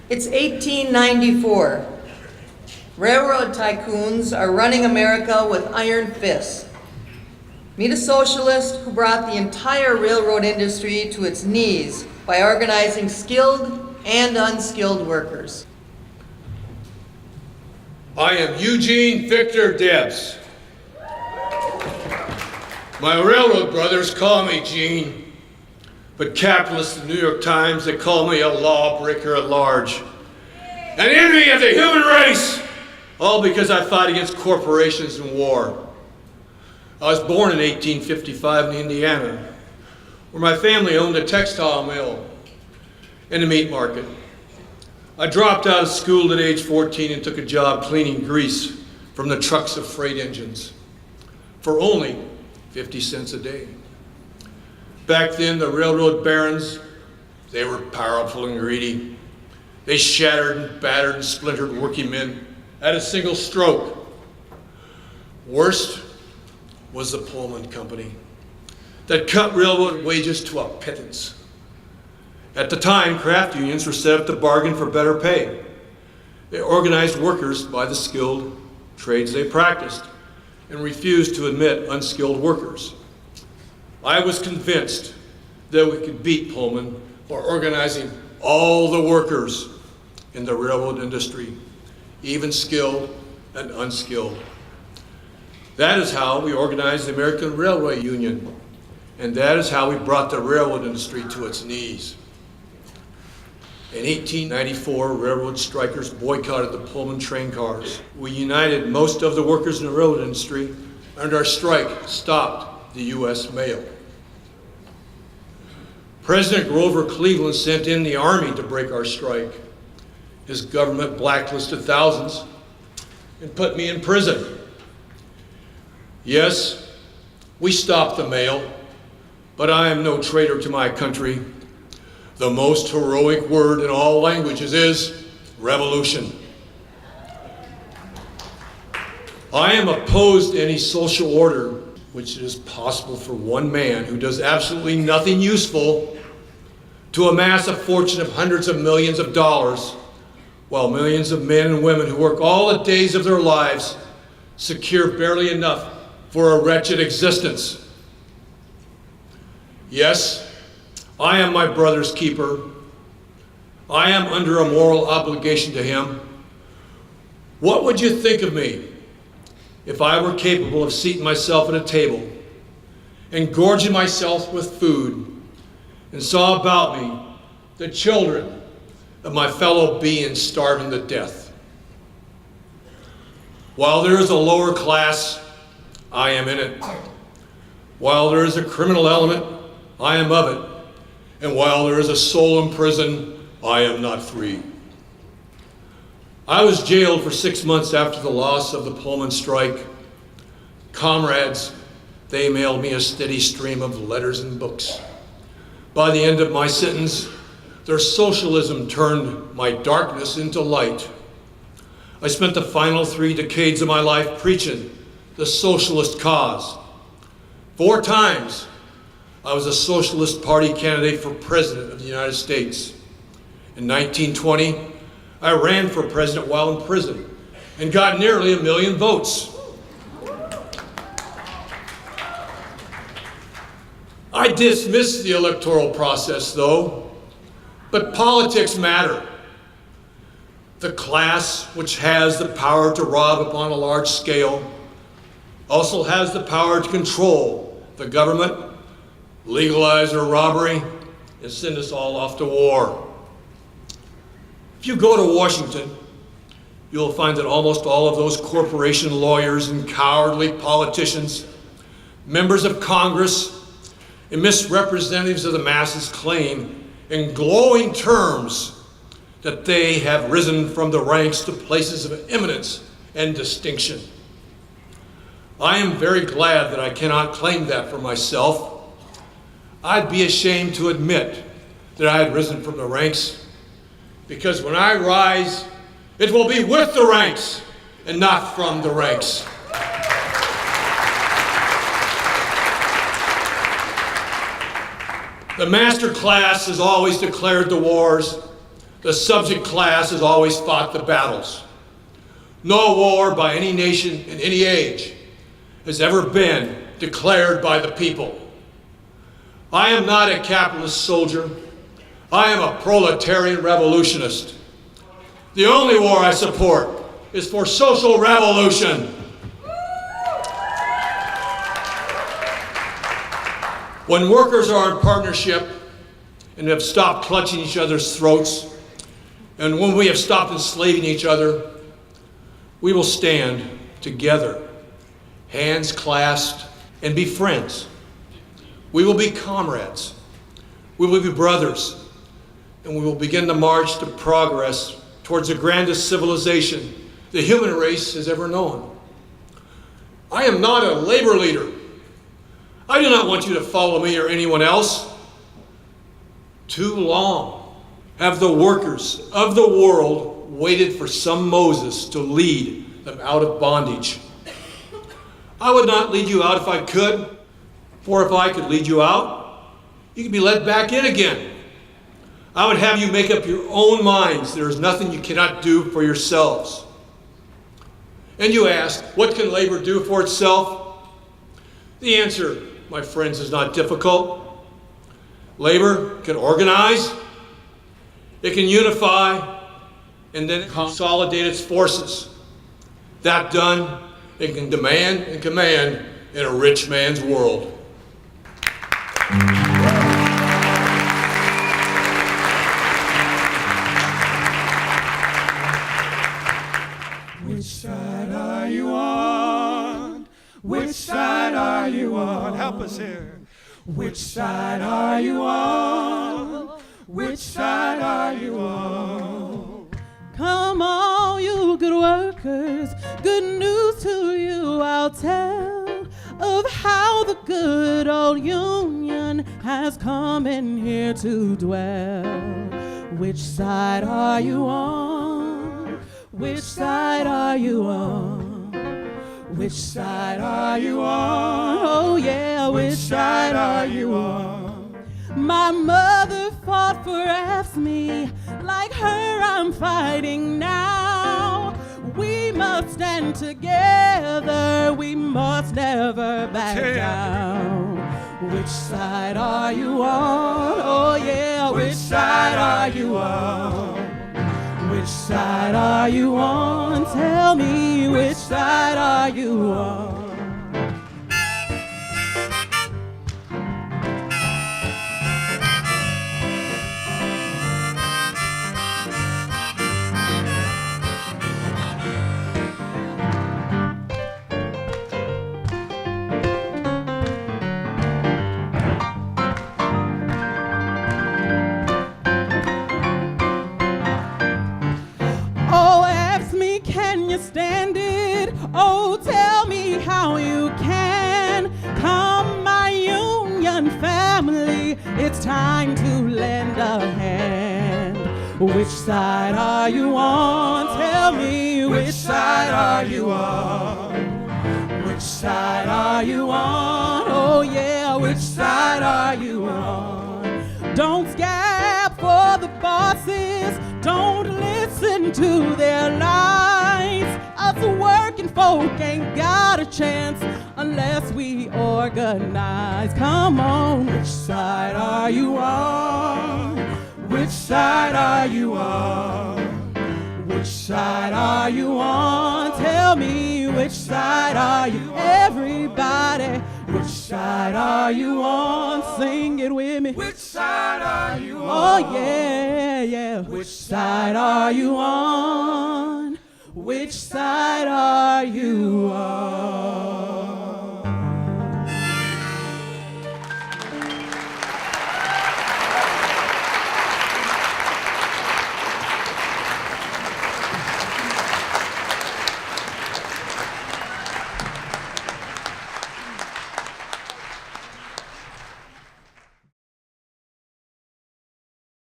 It's 1894. Railroad tycoons are running America with iron fists. Meet a socialist who brought the entire railroad industry to its knees by organizing skilled and unskilled workers. I am Eugene Victor Debs. My railroad brothers call me Gene, but capitalists in the New York Times, they call me a lawbreaker at large. An enemy of the human race, all because I fought against corporations and war. I was born in 1855 in Indiana, where my family owned a textile mill and a meat market. I dropped out of school at age 14 and took a job cleaning grease from the trucks of freight engines for only 50 cents a day. Back then, the railroad barons, they were powerful and greedy. They shattered and battered and splintered working men at a single stroke. Worst was the Pullman Company that cut railroad wages to a pittance. At the time, craft unions were set up to bargain for better pay. They organized workers by the skilled trades they practiced and refused to admit unskilled workers. I was convinced that we could beat Pullman by organizing all the workers in the railroad industry, even skilled and unskilled. That is how we organized the American Railway Union, and that is how we brought the railroad industry to its knees. In 1894, railroad strikers boycotted the Pullman train cars. We united most of the workers in the railroad industry, and our strike stopped the U.S. mail. President Grover Cleveland sent in the army to break our strike. His government blacklisted thousands and put me in prison. Yes, we stopped the mail, but I am no traitor to my country. The most heroic word in all languages is revolution. I am opposed to any social order which it is possible for one man who does absolutely nothing useful to amass a fortune of hundreds of millions of dollars, while millions of men and women who work all the days of their lives secure barely enough for a wretched existence. Yes, I am my brother's keeper. I am under a moral obligation to him. What would you think of me if I were capable of seating myself at a table and gorging myself with food and saw about me the children of my fellow beings starving to death? While there is a lower class, I am in it. While there is a criminal element, I am of it. And while there is a soul in prison, I am not free. I was jailed for 6 months after the loss of the Pullman strike. Comrades, they mailed me a steady stream of letters and books. By the end of my sentence, their socialism turned my darkness into light. I spent the final 3 decades of my life preaching the socialist cause. 4 times, I was a Socialist Party candidate for President of the United States. In 1920, I ran for president while in prison and got nearly 1 million votes. I dismissed the electoral process, though, but politics matter. The class which has the power to rob upon a large scale also has the power to control the government, legalize our robbery, and send us all off to war. If you go to Washington, you'll find that almost all of those corporation lawyers and cowardly politicians, members of Congress, and misrepresentatives of the masses claim in glowing terms that they have risen from the ranks to places of eminence and distinction. I am very glad that I cannot claim that for myself. I'd be ashamed to admit that I had risen from the ranks, because when I rise, it will be with the ranks and not from the ranks. The master class has always declared the wars, The subject class has always fought the battles. No war by any nation in any age has ever been declared by the people. I am not a capitalist soldier. I am a proletarian revolutionist. The only war I support is for social revolution. When workers are in partnership and have stopped clutching each other's throats, and when we have stopped enslaving each other, we will stand together, hands clasped, and be friends. We will be comrades. We will be brothers. And we will begin to march to progress towards the grandest civilization the human race has ever known. I am not a labor leader. I do not want you to follow me or anyone else. Too long have the workers of the world waited for some Moses to lead them out of bondage. I would not lead you out if I could, for if I could lead you out, you could be led back in again. I would have you make up your own minds. There is nothing you cannot do for yourselves. And you ask, what can labor do for itself? The answer, my friends, is not difficult. Labor can organize, it can unify, and then consolidate its forces. That done, it can demand and command in a rich man's world. Which side are you on? Which side are you on? Help us here. Which side are you on? Which side are you on? Come on, you good workers, good news to you I'll tell of how the good old Union has come in here to dwell. Which side are you on? Which side are you on? Which side are you on? Oh yeah, which side are you on? My mother fought for AFSCME, like her I'm fighting now. We must stand together, we must never back down. Which side are you on? Oh yeah, which side are you on? Which side are you on? Tell me, which side are you on? Can you stand it? Oh, tell me how you can. Come, my Union family, it's time to lend a hand. Which side are you on? Tell me, which side are you on? Which side are you on? Oh yeah, which side are you on? Don't scab for the bosses, don't listen to their lies. Us working folk ain't got a chance unless we organize. Come on, which side are you on? Which side are you on? Which side are you on? Tell me, which side are you? Everybody, which side are you on? Sing it with me. Which side are you on? Oh yeah, yeah. Which side are you on? Which side are you on?